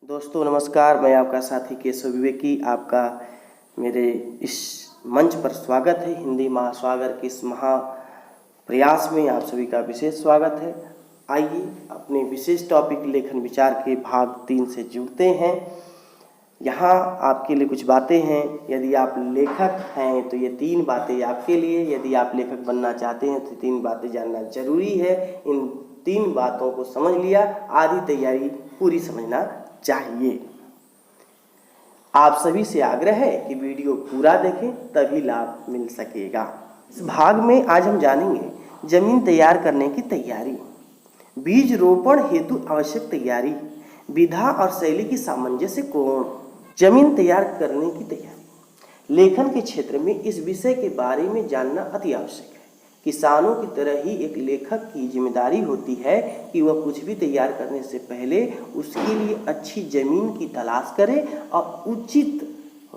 दोस्तों नमस्कार, मैं आपका साथी केशव विवेकी आपका मेरे इस मंच पर स्वागत है। हिंदी महासागर के इस महा प्रयास में आप सभी का विशेष स्वागत है। आइए अपने विशेष टॉपिक लेखन विचार के भाग 3 से जुड़ते हैं। यहाँ आपके लिए कुछ बातें हैं। यदि आप लेखक हैं तो ये 3 बातें आपके लिए, यदि आप लेखक बनना चाहते हैं तो 3 बातें जानना जरूरी है। इन 3 बातों को समझ लिया, आधी तैयारी पूरी समझना चाहिए। आप सभी से आग्रह है कि वीडियो पूरा देखें, तभी लाभ मिल सकेगा। इस भाग में आज हम जानेंगे जमीन तैयार करने की तैयारी, बीज रोपण हेतु आवश्यक तैयारी, विधा और शैली की सामंजस्य कोण। जमीन तैयार करने की तैयारी लेखन के क्षेत्र में इस विषय के बारे में जानना अति आवश्यक है। किसानों की तरह ही एक लेखक की जिम्मेदारी होती है कि वह कुछ भी तैयार करने से पहले उसके लिए अच्छी जमीन की तलाश करे और उचित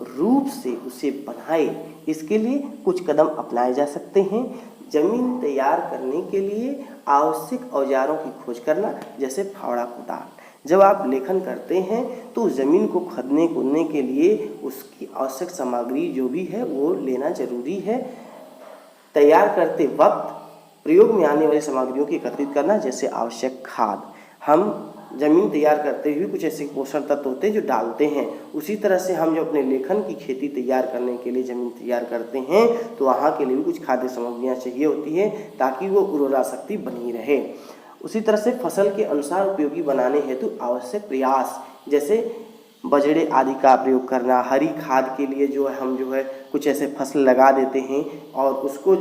रूप से उसे बनाए। इसके लिए कुछ कदम अपनाए जा सकते हैं। जमीन तैयार करने के लिए आवश्यक औजारों की खोज करना, जैसे फावड़ा, कुदाल। जब आप लेखन करते हैं तो ज़मीन को खोदने खोदने के लिए उसकी आवश्यक सामग्री जो भी है वो लेना जरूरी है। तैयार करते वक्त प्रयोग में आने वाली सामग्रियों की एकत्रित करना, जैसे आवश्यक खाद। हम जमीन तैयार करते हुए कुछ ऐसे पोषण तत्व होते हैं जो डालते हैं। उसी तरह से हम जब अपने लेखन की खेती तैयार करने के लिए जमीन तैयार करते हैं तो वहाँ के लिए भी कुछ खाद्य सामग्रियाँ चाहिए होती हैं ताकि वो उर्वरा शक्ति बनी रहे। उसी तरह से फसल के अनुसार उपयोगी बनाने हेतु आवश्यक प्रयास, जैसे बजड़े आदि का प्रयोग करना। हरी खाद के लिए हम कुछ ऐसे फसल लगा देते हैं और उसको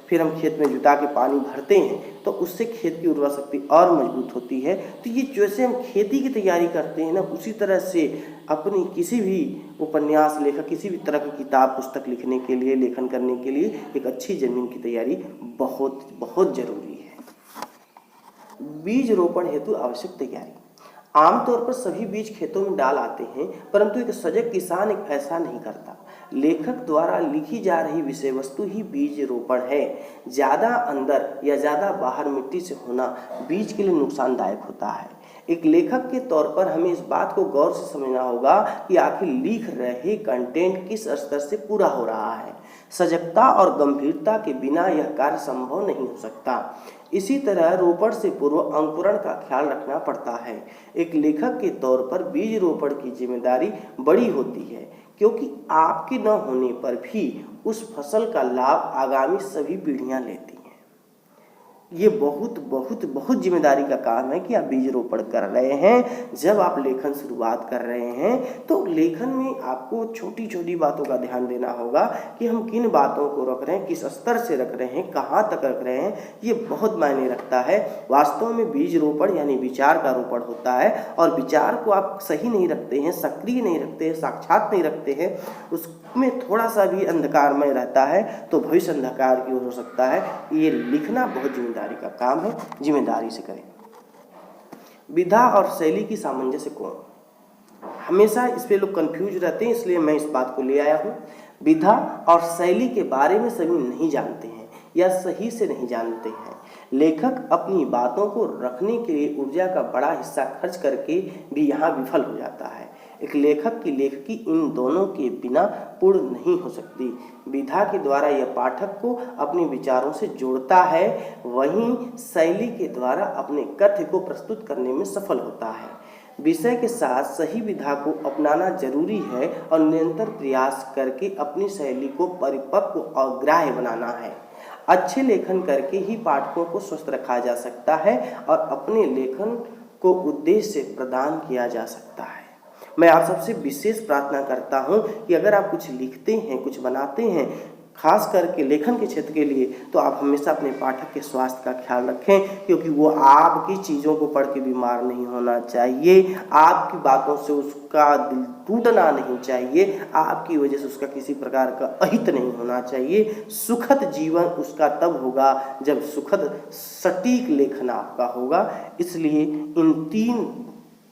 फिर हम खेत में जुता के पानी भरते हैं तो उससे खेत की उर्वरा शक्ति और मजबूत होती है। तो ये जैसे हम खेती की तैयारी करते हैं ना, उसी तरह से अपनी किसी भी उपन्यास लेखक किसी भी तरह की किताब पुस्तक लिखने के लिए, लेखन करने के लिए एक अच्छी जमीन की तैयारी बहुत बहुत जरूरी है। बीज रोपण हेतु आवश्यक तैयारी। आमतौर पर सभी बीज खेतों में डाल आते हैं, परंतु एक सजग किसान ऐसा नहीं करता। लेखक द्वारा लिखी जा रही विषय वस्तु ही बीज रोपण है। ज़्यादा अंदर या ज़्यादा बाहर मिट्टी से होना बीज के लिए नुकसानदायक होता है। एक लेखक के तौर पर हमें इस बात को गौर से समझना होगा कि आखिर लिख रहे कंटेंट किस स्तर से पूरा हो रहा है। सजगता और गंभीरता के बिना यह कार्य संभव नहीं हो सकता। इसी तरह रोपण से पूर्व अंकुरण का ख्याल रखना पड़ता है। एक लेखक के तौर पर बीज रोपण की जिम्मेदारी बड़ी होती है, क्योंकि आपके न होने पर भी उस फसल का लाभ आगामी सभी पीढ़ियां लेती हैं। ये बहुत बहुत बहुत जिम्मेदारी का काम है कि आप बीज रोपण कर रहे हैं। जब आप लेखन शुरुआत कर रहे हैं तो लेखन में आपको छोटी छोटी बातों का ध्यान देना होगा कि हम किन बातों को रख रहे हैं, किस स्तर से रख रहे हैं, कहाँ तक रख रहे हैं। ये बहुत मायने रखता है। वास्तव में बीज रोपण यानी विचार का रोपण होता है और विचार को आप सही नहीं रखते हैं, सक्रिय नहीं रखते हैं, साक्षात नहीं रखते हैं, उसमें थोड़ा सा भी अंधकारमय रहता है तो भविष्य अंधकार की ओर हो सकता है। ये लिखना बहुत जिम्मेदारी का काम है, जिम्मेदारी से करें। विधा और शैली की सामंजस्य कोण। हमेशा इस पे लोग कंफ्यूज रहते हैं, इसलिए मैं इस बात को ले आया हूँ। विधा और शैली के बारे में सभी नहीं जानते हैं या सही से नहीं जानते हैं। लेखक अपनी बातों को रखने के लिए ऊर्जा का बड़ा हिस्सा खर्च करके भी यहाँ विफल हो जाता है। एक लेखक की लेखकी इन दोनों के बिना पूर्ण नहीं हो सकती। विधा के द्वारा यह पाठक को अपने विचारों से जोड़ता है, वहीं शैली के द्वारा अपने कथ्य को प्रस्तुत करने में सफल होता है। विषय के साथ सही विधा को अपनाना जरूरी है और निरंतर प्रयास करके अपनी शैली को परिपक्व और ग्राह्य बनाना है। अच्छे लेखन करके ही पाठकों को स्वस्थ रखा जा सकता है और अपने लेखन को उद्देश्य प्रदान किया जा सकता है। मैं आप सबसे विशेष प्रार्थना करता हूं कि अगर आप कुछ लिखते हैं, कुछ बनाते हैं, खास करके लेखन के क्षेत्र के लिए, तो आप हमेशा अपने पाठक के स्वास्थ्य का ख्याल रखें, क्योंकि वो आपकी चीज़ों को पढ़ के बीमार नहीं होना चाहिए। आपकी बातों से उसका दिल टूटना नहीं चाहिए, आपकी वजह से उसका किसी प्रकार का अहित नहीं होना चाहिए। सुखद जीवन उसका तब होगा जब सुखद सटीक लेखन आपका होगा। इसलिए इन 3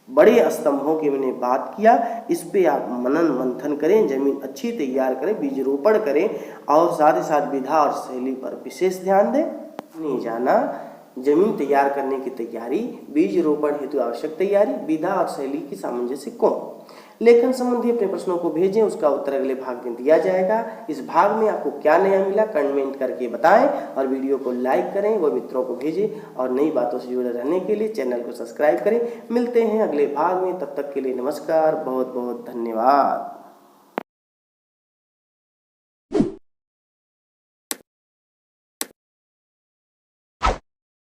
बड़े स्तंभों की मैंने बात किया, इस पे आप मनन मंथन करें, जमीन अच्छी तैयार करें, बीज रोपण करें और साथ ही साथ विधा और शैली पर विशेष ध्यान दें। नहीं जाना जमीन तैयार करने की तैयारी, बीज रोपण हेतु आवश्यक तैयारी, विधा और शैली की सामंजस्य कौन। लेखन संबंधी अपने प्रश्नों को भेजें, उसका उत्तर अगले भाग में दिया जाएगा। इस भाग में आपको क्या नया मिला कमेंट करके बताएं और वीडियो को लाइक करें, वो मित्रों को भेजें और नई बातों से जुड़े रहने के लिए चैनल को सब्सक्राइब करें। मिलते हैं अगले भाग में, तब तक के लिए नमस्कार, बहुत बहुत धन्यवाद।